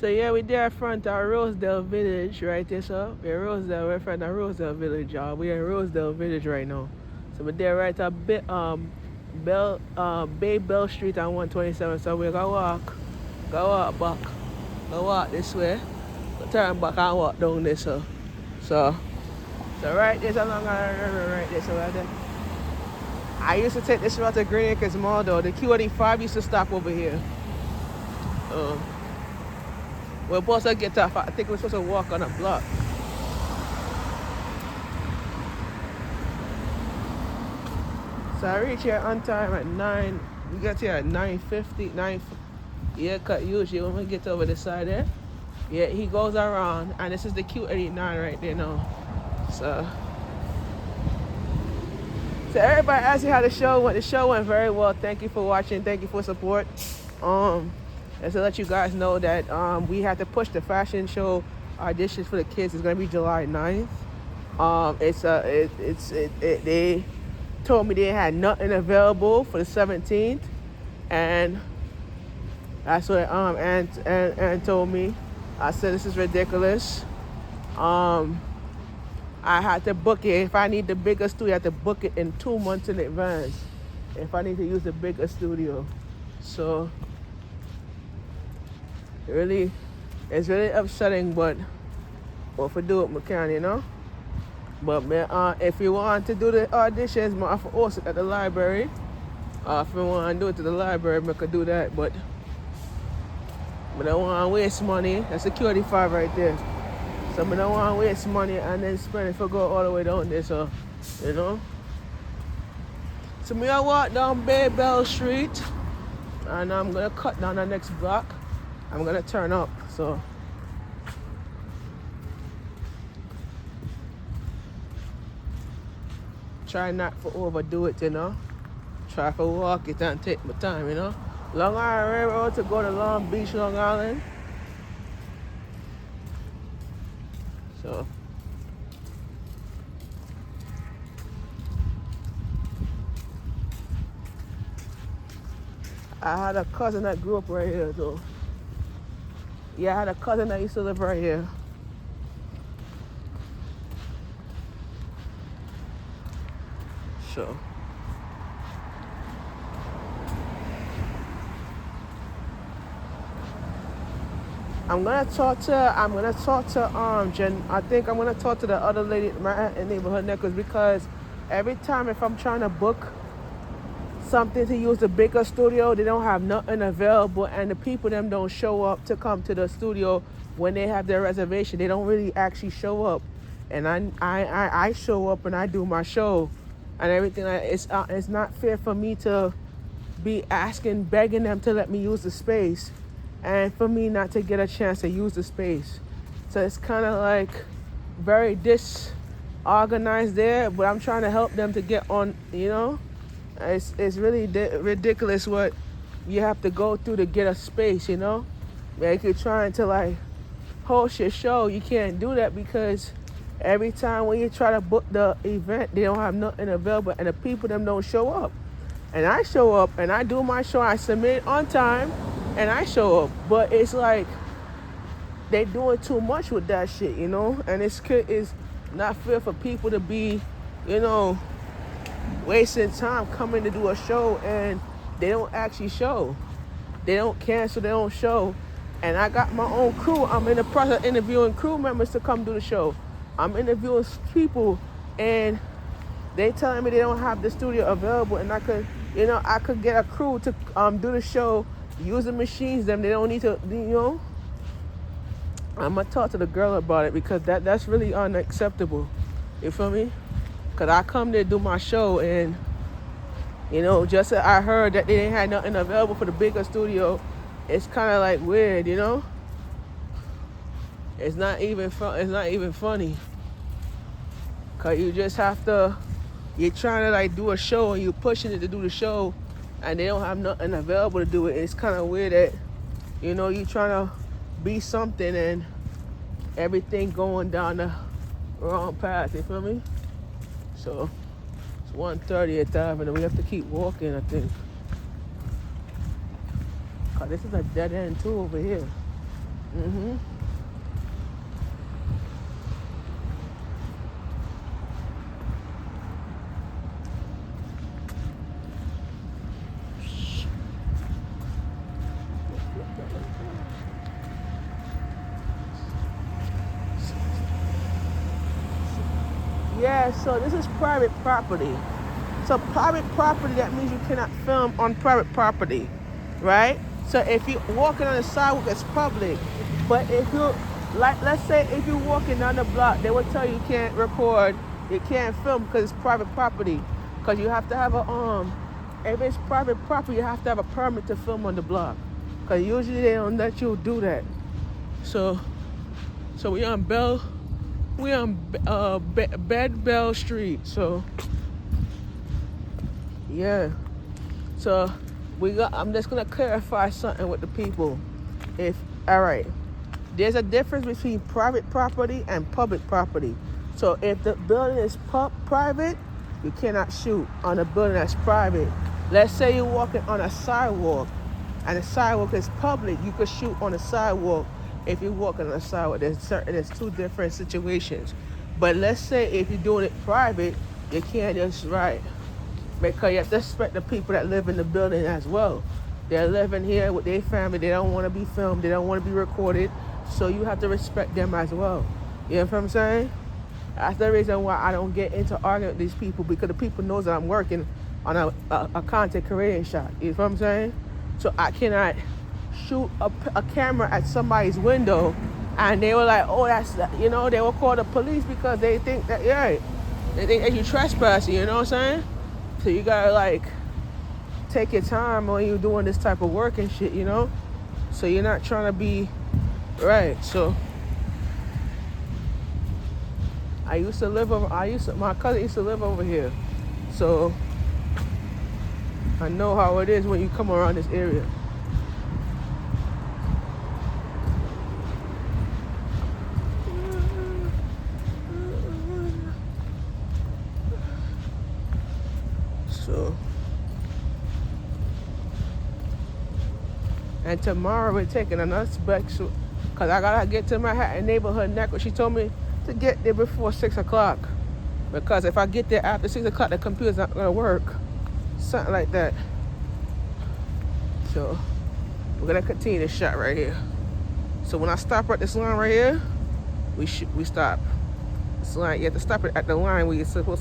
So yeah, we there in front of Rosedale Village right there, so we're Rosedale, we're in front of Rosedale Village, y'all. We're in Rosedale Village right now. So we're there right at Bay Bell Street on 127. So we're gonna walk back, go walk this way, go turn back and walk down this so right there's a long river right there, so right there. I used to take this route to Green Acres Mall though. The Q85 used to stop over here. We're supposed to get off. I think we're supposed to walk on a block. So I reach here on time at 9. We get here at 9:50. Yeah, cut usually when we get over the side there. Yeah, he goes around, and this is the Q89 right there now. So everybody asked you how the show went. The show went very well. Thank you for watching. Thank you for support. And to let you guys know that we had to push the fashion show auditions for the kids. It's gonna be July 9th. They told me they had nothing available for the 17th, and that's what and told me. I said this is ridiculous. I had to book it. If I need the bigger studio, I have to book it in 2 months in advance. If I need to use the bigger studio, so it's really upsetting. But what we do it, we can, you know. But if you want to do the auditions, I have to host it at the library. If you want to do it to the library, I could do that. But I don't want to waste money. That's security 5 right there. So I don't want to waste money and then spend it for go all the way down there. So, you know. So I walk down Bay Bell Street, and I'm gonna cut down the next block. I'm gonna turn up. So. Try not to overdo it, you know. Try to walk it and take my time, you know. Long Island Railroad to go to Long Beach, Long Island. So I had a cousin that grew up right here though. Yeah, I had a cousin that used to live right here. So I'm gonna talk to Jen. I think I'm gonna talk to the other lady in my neighborhood Nichols, because every time if I'm trying to book something to use the bigger studio, they don't have nothing available, and the people them don't show up to come to the studio when they have their reservation. They don't really actually show up, and I show up and I do my show and everything. It's not fair for me to be begging them to let me use the space, and for me not to get a chance to use the space. So it's kind of like very disorganized there, but I'm trying to help them to get on, you know. It's really ridiculous what you have to go through to get a space, you know. Like you're trying to like host your show, you can't do that because every time when you try to book the event, they don't have nothing available, and the people them don't show up. And I show up and I do my show, I submit on time, and I show up. But it's like they doing too much with that shit, you know. And it's not fair for people to be, you know, wasting time coming to do a show and they don't actually show. They don't cancel, they don't show. And I got my own crew. I'm in the process of interviewing crew members to come do the show. I'm interviewing people and they telling me they don't have the studio available, and I could get a crew to do the show, use the machines them. They don't need to, you know. I'm gonna talk to the girl about it because that's really unacceptable. You feel me? Cause I come there to do my show, and you know, just I heard that they didn't have nothing available for the bigger studio. It's kind of like weird, you know. It's not even fun. It's not even funny. Cause you just have to. You're trying to like do a show and you're pushing it to do the show, and they don't have nothing available to do it. It's kind of weird that, you know, you're trying to be something and everything going down the wrong path. You feel me? So it's 130th Avenue. We have to keep walking, I think. Cause this is a dead end too over here. Mm-hmm. Yeah, so this is private property. So private property, that means you cannot film on private property, right? So if you're walking on the sidewalk, it's public. But if you, like, let's say if you're walking down the block, they will tell you can't record, you can't film because it's private property. Because you have to have if it's private property, you have to have a permit to film on the block. Because usually they don't let you do that. So, we on Bedbell Street. So yeah. So I'm just gonna clarify something with the people. If all right, there's a difference between private property and public property. So if the building is private, you cannot shoot on a building that's private. Let's say you're walking on a sidewalk, and the sidewalk is public. You could shoot on the sidewalk if you're walking on the sidewalk. There's two different situations. But let's say if you're doing it private, you can't just because you have to respect the people that live in the building as well. They're living here with their family. They don't want to be filmed. They don't want to be recorded. So you have to respect them as well. You know what I'm saying? That's the reason why I don't get into arguing with these people, because the people knows that I'm working on a content creating shot. You know what I'm saying? So I cannot shoot a camera at somebody's window and they were like, oh, they will call the police because they think that, they think that you trespassing, you know what I'm saying? So you gotta take your time when you're doing this type of work and shit, So you're not trying to be right. So my cousin used to live over here. So I know how it is when you come around this area. So, and tomorrow we're taking another special, because I gotta get to my neighborhood network. She told me to get there before 6 o'clock, because if I get there after 6 o'clock, the computer's not gonna work. Something like that. So we're gonna continue this shot right here. So when I stop at this line right here, we stop. This line, you have to stop it at the line where you're supposed to